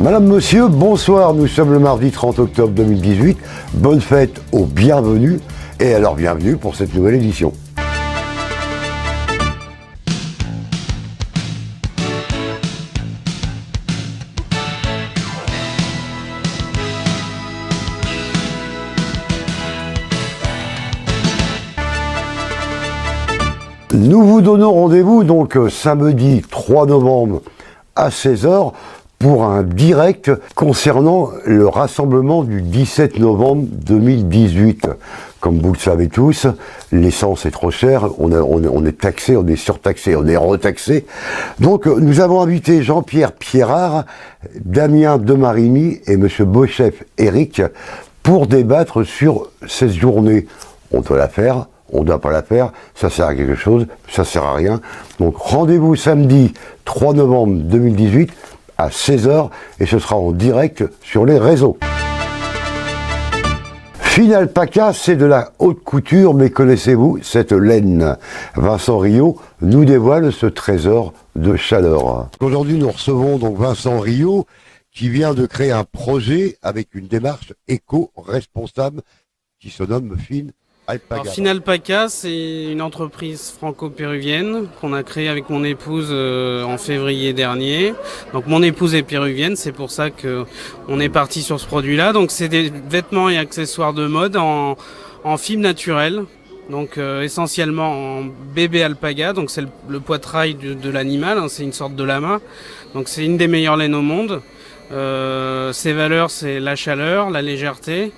Madame, monsieur, bonsoir, nous sommes le mardi 30 octobre 2018. Bonne fête aux bienvenus et alors bienvenue pour cette nouvelle édition. Nous vous donnons rendez-vous donc samedi 3 novembre à 16h pour un direct concernant le rassemblement du 17 novembre 2018. Comme vous le savez tous, l'essence est trop chère, on est taxé, on est surtaxé, on est retaxé. Donc nous avons invité Jean-Pierre Pierrard, Damien Demarigny et M. Beauchef Éric pour débattre sur cette journée. On doit la faire. On ne doit pas la faire, ça sert à quelque chose, ça sert à rien. Donc rendez-vous samedi 3 novembre 2018 à 16h et ce sera en direct sur les réseaux. Fine Alpaca, c'est de la haute couture, mais connaissez-vous cette laine? Vincent Rio nous dévoile ce trésor de chaleur. Aujourd'hui, nous recevons donc Vincent Rio qui vient de créer un projet avec une démarche éco-responsable qui se nomme Fine Alpaca. Alors, Fine Alpaca, c'est une entreprise franco-péruvienne qu'on a créée avec mon épouse en février dernier. Donc mon épouse est péruvienne, c'est pour ça que on est parti sur ce produit-là. Donc c'est des vêtements et accessoires de mode en fibre naturelle. Donc essentiellement en bébé alpaga, donc c'est le poitrail de l'animal, hein, c'est une sorte de lama. Donc c'est une des meilleures laines au monde. Ses valeurs, c'est la chaleur, la légèreté.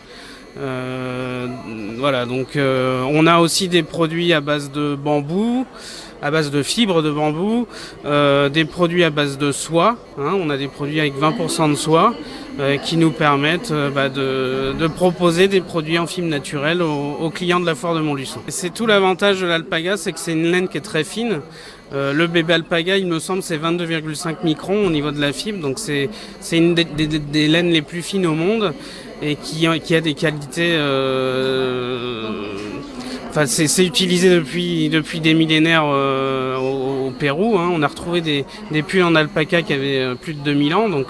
Voilà, donc on a aussi des produits à base de bambou, à base de fibres de bambou, des produits à base de soie, hein, on a des produits avec 20% de soie qui nous permettent de proposer des produits en fibre naturelle aux clients de la foire de Montluçon. C'est tout l'avantage de l'alpaga, c'est que c'est une laine qui est très fine. Le bébé alpaga, il me semble, c'est 22,5 microns au niveau de la fibre, donc c'est une des laines les plus fines au monde. Et qui a des qualités. Enfin, c'est utilisé depuis des millénaires au Pérou. Hein. On a retrouvé des pulls en alpaca qui avaient plus de 2000 ans. Donc,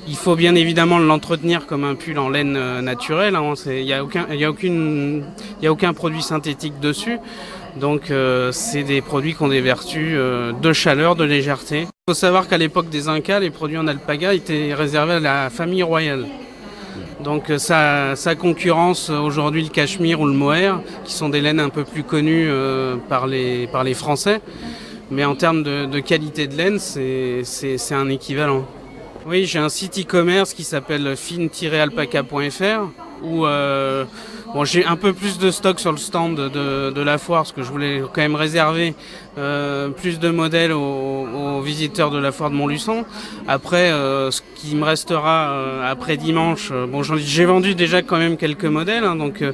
il faut bien évidemment l'entretenir comme un pull en laine naturelle. Hein. Il y a aucun produit synthétique dessus. Donc, c'est des produits qui ont des vertus de chaleur, de légèreté. Il faut savoir qu'à l'époque des Incas, les produits en alpaga étaient réservés à la famille royale. Donc ça concurrence aujourd'hui le cachemire ou le mohair, qui sont des laines un peu plus connues par les Français. Mais en termes de qualité de laine, c'est un équivalent. Oui, j'ai un site e-commerce qui s'appelle fine-alpaca.fr où j'ai un peu plus de stock sur le stand de la foire parce que je voulais quand même réserver plus de modèles aux visiteurs de la foire de Montluçon. Après, ce qui me restera après dimanche, j'ai vendu déjà quand même quelques modèles, hein, donc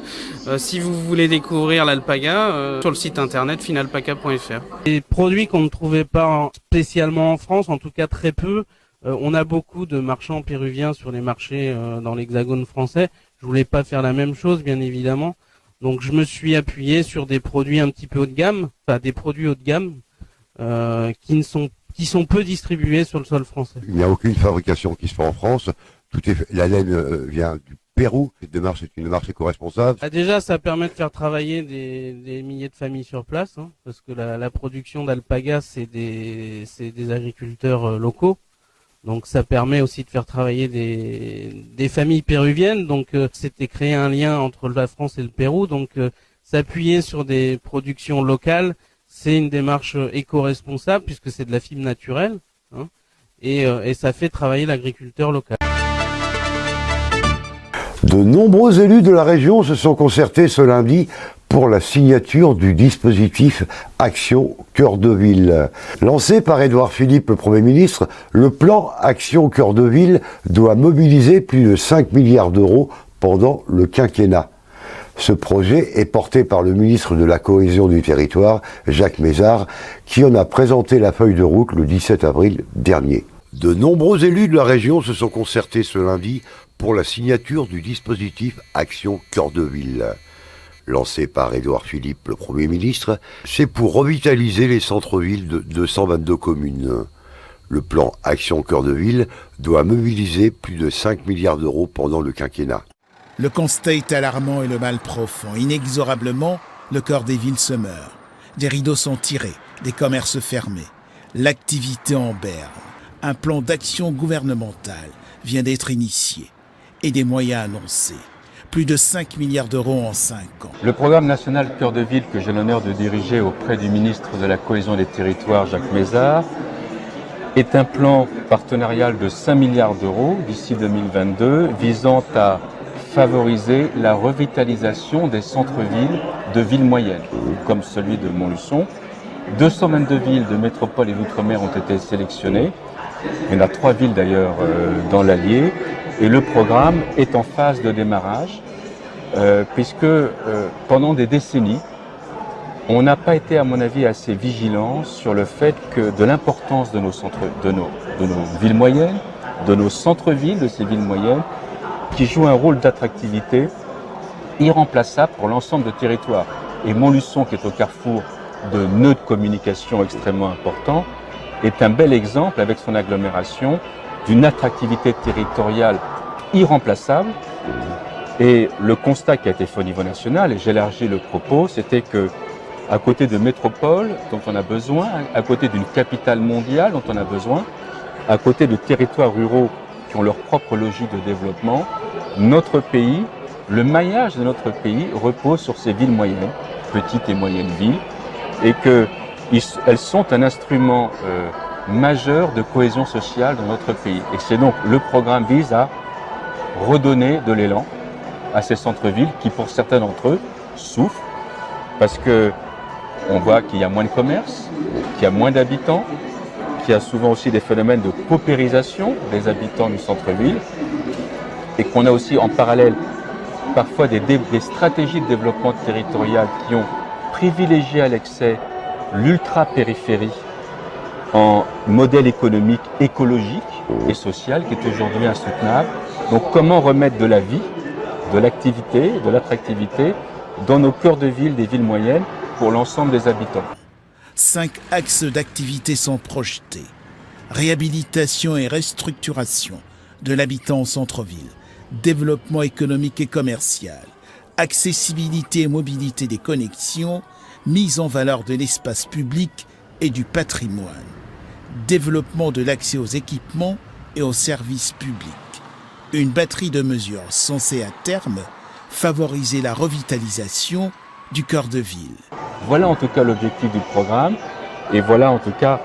si vous voulez découvrir l'alpaga, sur le site internet finealpaca.fr. Des produits qu'on ne trouvait pas spécialement en France, en tout cas très peu. On a beaucoup de marchands péruviens sur les marchés dans l'hexagone français. Je voulais pas faire la même chose, bien évidemment. Donc je me suis appuyé sur des produits un petit peu haut de gamme, enfin des produits haut de gamme qui sont peu distribués sur le sol français. Il n'y a aucune fabrication qui se fait en France. La laine vient du Pérou. Cette démarche est une démarche éco-responsable. Déjà, ça permet de faire travailler des milliers de familles sur place, hein, parce que la production d'alpaga, c'est des agriculteurs locaux. Donc ça permet aussi de faire travailler des familles péruviennes. Donc c'était créer un lien entre la France et le Pérou. Donc s'appuyer sur des productions locales, c'est une démarche éco-responsable puisque c'est de la fibre naturelle, hein, et ça fait travailler l'agriculteur local. De nombreux élus de la région se sont concertés ce lundi pour la signature du dispositif Action Cœur de Ville. Lancé par Édouard Philippe, le Premier ministre, le plan Action Cœur de Ville doit mobiliser plus de 5 milliards d'euros pendant le quinquennat. Ce projet est porté par le ministre de la Cohésion du Territoire, Jacques Mézard, qui en a présenté la feuille de route le 17 avril dernier. De nombreux élus de la région se sont concertés ce lundi pour la signature du dispositif Action Cœur de Ville. Lancé par Édouard Philippe, le Premier ministre, c'est pour revitaliser les centres-villes de 122 communes. Le plan Action Cœur de Ville doit mobiliser plus de 5 milliards d'euros pendant le quinquennat. Le constat est alarmant et le mal profond. Inexorablement, le cœur des villes se meurt. Des rideaux sont tirés, des commerces fermés. L'activité en berne. Un plan d'action gouvernementale vient d'être initié et des moyens annoncés. Plus de 5 milliards d'euros en 5 ans. Le programme national Cœur de Ville que j'ai l'honneur de diriger auprès du ministre de la Cohésion des Territoires, Jacques Mézard, est un plan partenarial de 5 milliards d'euros d'ici 2022 visant à favoriser la revitalisation des centres-villes de villes moyennes, comme celui de Montluçon. 222 villes de métropole et d'outre-mer ont été sélectionnées. Il y en a 3 villes d'ailleurs dans l'Allier. Et le programme est en phase de démarrage, puisque pendant des décennies, on n'a pas été, à mon avis, assez vigilant sur le fait que de l'importance de nos villes moyennes, de nos centres-villes, de ces villes moyennes, qui jouent un rôle d'attractivité irremplaçable pour l'ensemble du territoire. Et Montluçon, qui est au carrefour de nœuds de communication extrêmement importants, est un bel exemple, avec son agglomération, d'une attractivité territoriale irremplaçable. Et le constat qui a été fait au niveau national, et j'élargis le propos, c'était que à côté de métropoles dont on a besoin, à côté d'une capitale mondiale dont on a besoin, à côté de territoires ruraux qui ont leur propre logique de développement, notre pays, le maillage de notre pays repose sur ces villes moyennes, petites et moyennes villes, et qu'elles sont un instrument majeur de cohésion sociale dans notre pays. Et c'est donc le programme vise à redonner de l'élan à ces centres-villes qui, pour certains d'entre eux, souffrent parce que on voit qu'il y a moins de commerce, qu'il y a moins d'habitants, qu'il y a souvent aussi des phénomènes de paupérisation des habitants du centre-ville et qu'on a aussi en parallèle parfois des stratégies de développement territorial qui ont privilégié à l'excès l'ultra-périphérie en modèle économique, écologique et social qui est aujourd'hui insoutenable. Donc comment remettre de la vie, de l'activité, de l'attractivité dans nos cœurs de ville, des villes moyennes, pour l'ensemble des habitants. 5 axes d'activité sont projetés. Réhabilitation et restructuration de l'habitat en centre-ville, développement économique et commercial, accessibilité et mobilité des connexions, mise en valeur de l'espace public et du patrimoine, développement de l'accès aux équipements et aux services publics. Une batterie de mesures censée à terme favoriser la revitalisation du cœur de ville. Voilà en tout cas l'objectif du programme et voilà en tout cas,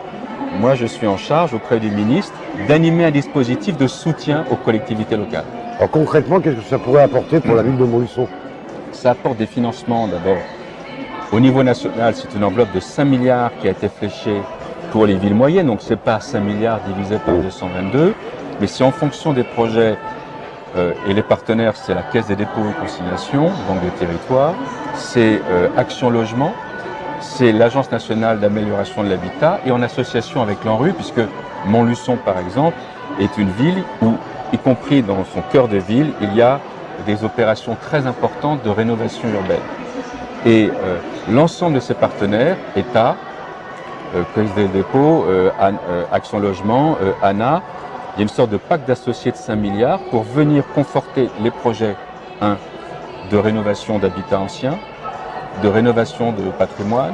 moi je suis en charge auprès du ministre d'animer un dispositif de soutien aux collectivités locales. Alors concrètement, qu'est-ce que ça pourrait apporter pour la ville de Montluçon? Ça apporte des financements d'abord. Au niveau national, c'est une enveloppe de 5 milliards qui a été fléchée pour les villes moyennes, donc c'est pas 5 milliards divisé par 222, mais c'est en fonction des projets et les partenaires, c'est la Caisse des dépôts et consignations, Banque des territoires, c'est Action Logement, c'est l'Agence nationale d'amélioration de l'habitat et en association avec l'ANRU, puisque Montluçon par exemple est une ville où, y compris dans son cœur de ville, il y a des opérations très importantes de rénovation urbaine. Et l'ensemble de ces partenaires, État, Caisse des dépôts, Action Logement, ANA, il y a une sorte de pacte d'associés de 5 milliards pour venir conforter les projets, de rénovation d'habitats anciens, de rénovation de patrimoine,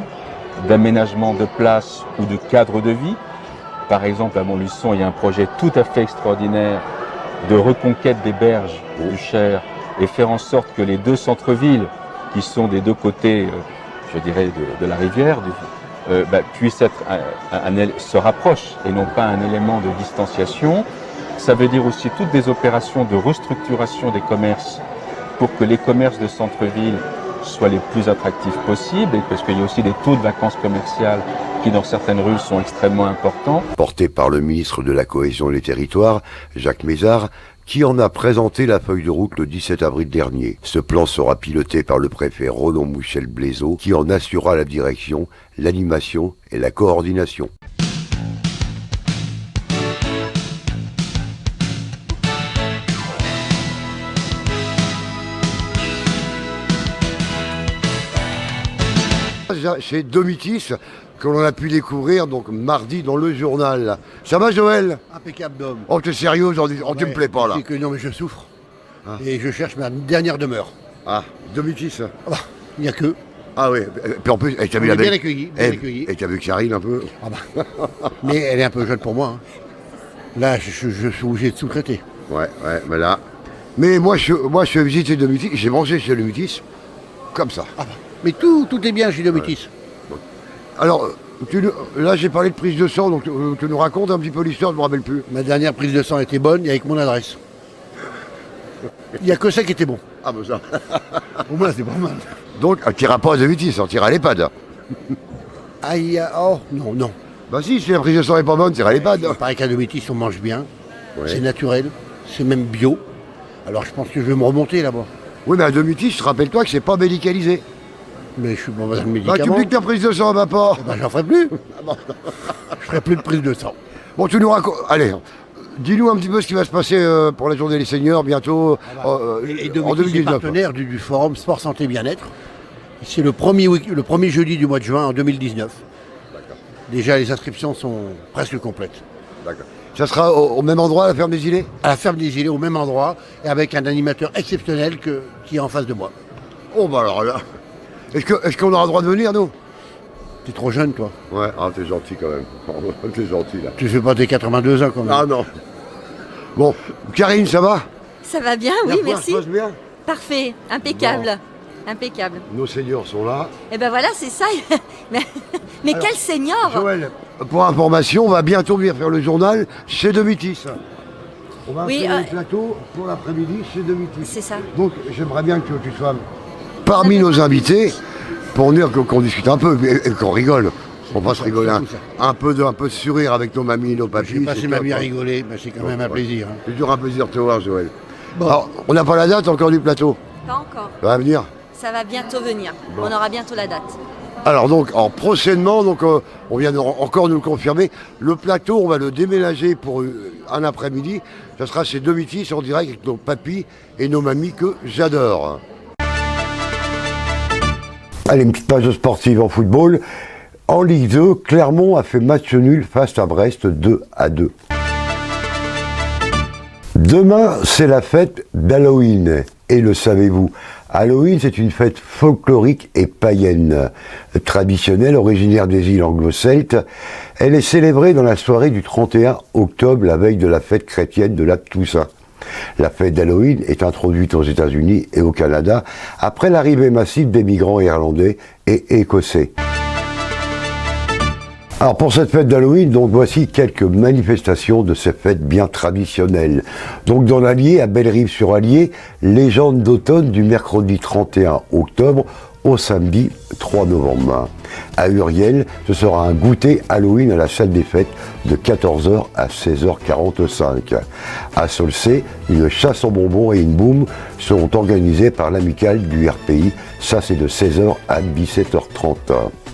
d'aménagement de places ou de cadres de vie. Par exemple, à Montluçon, il y a un projet tout à fait extraordinaire de reconquête des berges du Cher et faire en sorte que les deux centres-villes, qui sont des deux côtés, je dirais, de la rivière, puissent être se rapprochent et non pas un élément de distanciation. Ça veut dire aussi toutes des opérations de restructuration des commerces pour que les commerces de centre-ville soient les plus attractifs possibles, et parce qu'il y a aussi des taux de vacances commerciales qui, dans certaines rues, sont extrêmement importants. Porté par le ministre de la Cohésion des Territoires, Jacques Mézard, qui en a présenté la feuille de route le 17 avril dernier. Ce plan sera piloté par le préfet Roland Michel Blaiseau, qui en assurera la direction, l'animation et la coordination. Chez Domitis, que l'on a pu découvrir donc mardi dans le journal. Ça va Joël? Impeccable d'homme. Oh, t'es sérieux aujourd'hui? Oh, tu me plais pas là. C'est que non, mais je souffre. Ah. Et je cherche ma dernière demeure. Ah, Domitis. Ah bah, il n'y a que. Ah oui, puis en plus, t'as vu On la est bien belle... accueillis. Bien accueillis. Et t'as vu Karine un peu? Ah bah. Mais elle est un peu jeune pour moi. Hein. Là, je suis obligé de sous-traiter. Ouais, mais là... Mais moi, je suis visité Domitis, j'ai mangé chez Domitis, comme ça. Ah bah. Mais tout est bien chez Domitis. Ouais. Alors, là j'ai parlé de prise de sang, donc tu nous racontes un petit peu l'histoire, je me rappelle plus. Ma dernière prise de sang était bonne et avec mon adresse. Il n'y a que ça qui était bon. Ah bah ça. Pour moi, c'est pas mal. Donc, tu n'iras pas à Domitis, tu iras à l'EHPAD. Aïe, oh, non. Bah si la prise de sang n'est pas bonne, tu iras à l'EHPAD. Il paraît qu'à Domitis, on mange bien. Ouais. C'est naturel. C'est même bio. Alors, je pense que je vais me remonter là-bas. Oui, mais à Domitis, rappelle-toi que c'est pas médicalisé. Mais je suis pas besoin de Bah, médicaments. tu me dis que ta prise de sang va pas. Eh ben, j'en ferai plus. Je ferai plus de prise de sang. Bon, tu nous racontes. Allez, dis-nous un petit peu ce qui va se passer pour la journée des seniors bientôt Et en Domitis est 2019. partenaire du forum Sport Santé Bien-être. C'est le premier jeudi du mois de juin en 2019. Déjà, les inscriptions sont presque complètes. D'accord. Ça sera au même endroit, à la ferme des Îlets? À la ferme des Îlets, au même endroit, et avec un animateur exceptionnel qui est en face de moi. Oh, bah alors là. Est-ce qu'on aura le droit de venir, nous? T'es trop jeune, toi. Ouais, ah, t'es gentil quand même. T'es gentil là. Tu fais pas tes 82 ans, quand même. Ah non. Bon, Karine, ça va? Ça va bien, oui, La foire merci. se passe bien? Parfait, impeccable. Impeccable. Nos seniors sont là. Et ben voilà, c'est ça. mais Alors, quel senior! Joël, pour information, on va bientôt venir faire le journal chez Domitis. On va Oui, faire le plateau pour l'après-midi chez Domitis. C'est ça. Donc j'aimerais bien que tu sois parmi nos invités pour venir qu'on discute un peu et qu'on rigole. On va se rigoler un peu de sourire avec nos mamies, nos papis. J'ai passé c'est ma top, vie à hein. rigoler, mais c'est quand même un plaisir. Hein. C'est toujours un plaisir de te voir, Joël. Bon. Alors, on n'a pas la date encore du plateau. Pas encore. Ça va venir. Ça va bientôt venir. Bon. On aura bientôt la date. Alors donc, prochainement, on vient encore nous le confirmer, le plateau, on va le déménager pour un après-midi. Ça sera chez Domitis en direct avec nos papis et nos mamies que j'adore. Allez, une petite page sportive en football. En Ligue 2, Clermont a fait match nul face à Brest 2-2. Demain, c'est la fête d'Halloween. Et le savez-vous, Halloween, c'est une fête folklorique et païenne, traditionnelle, originaire des îles anglo-celtes. Elle est célébrée dans la soirée du 31 octobre, la veille de la fête chrétienne de la Toussaint. La fête d'Halloween est introduite aux États-Unis et au Canada après l'arrivée massive des migrants irlandais et écossais. Alors pour cette fête d'Halloween, donc voici quelques manifestations de ces fêtes bien traditionnelles. Donc dans l'Allier, à Bellerive-sur-Allier, légende d'automne du mercredi 31 octobre au samedi 3 novembre. À Uriel, ce sera un goûter Halloween à la salle des fêtes de 14h à 16h45. À Saulcé, une chasse aux bonbons et une boum seront organisées par l'amicale du RPI. Ça, c'est de 16h à 17h30.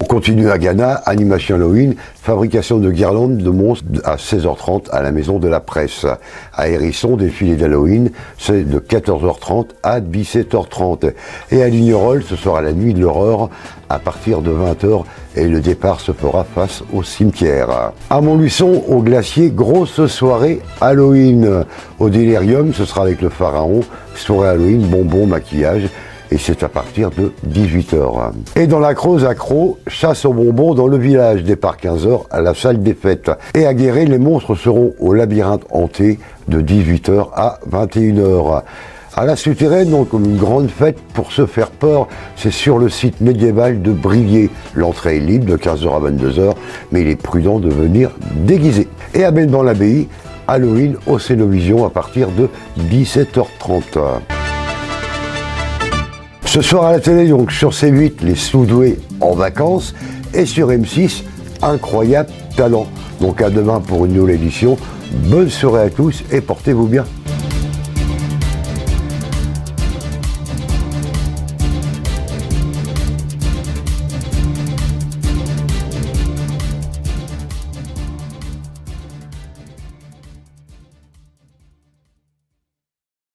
On continue à Ghana, animation Halloween, fabrication de guirlandes de monstres à 16h30 à la maison de la presse. À Hérisson, défilé d'Halloween, c'est de 14h30 à 17h30. Et à Lignerolles, ce sera la nuit de l'horreur à partir de 20h et le départ se fera face au cimetière. À Montluçon, au glacier, grosse soirée Halloween. Au Délirium, ce sera avec le pharaon, soirée Halloween, bonbons, maquillage. Et c'est à partir de 18h. Et dans la Creuse accro, chasse aux bonbons dans le village, départ 15h à la salle des fêtes. Et à Guéret, les monstres seront au labyrinthe hanté de 18h à 21h. À la souterraine, donc, une grande fête pour se faire peur, c'est sur le site médiéval de Brivier. L'entrée est libre de 15h à 22h, mais il est prudent de venir déguisé. Et à Belban-l'Abbaye, Halloween au Cénovision à partir de 17h30. Ce soir à la télé, donc sur C8, les Sous-Doués en vacances, et sur M6, Incroyable Talent. Donc à demain pour une nouvelle édition. Bonne soirée à tous et portez-vous bien.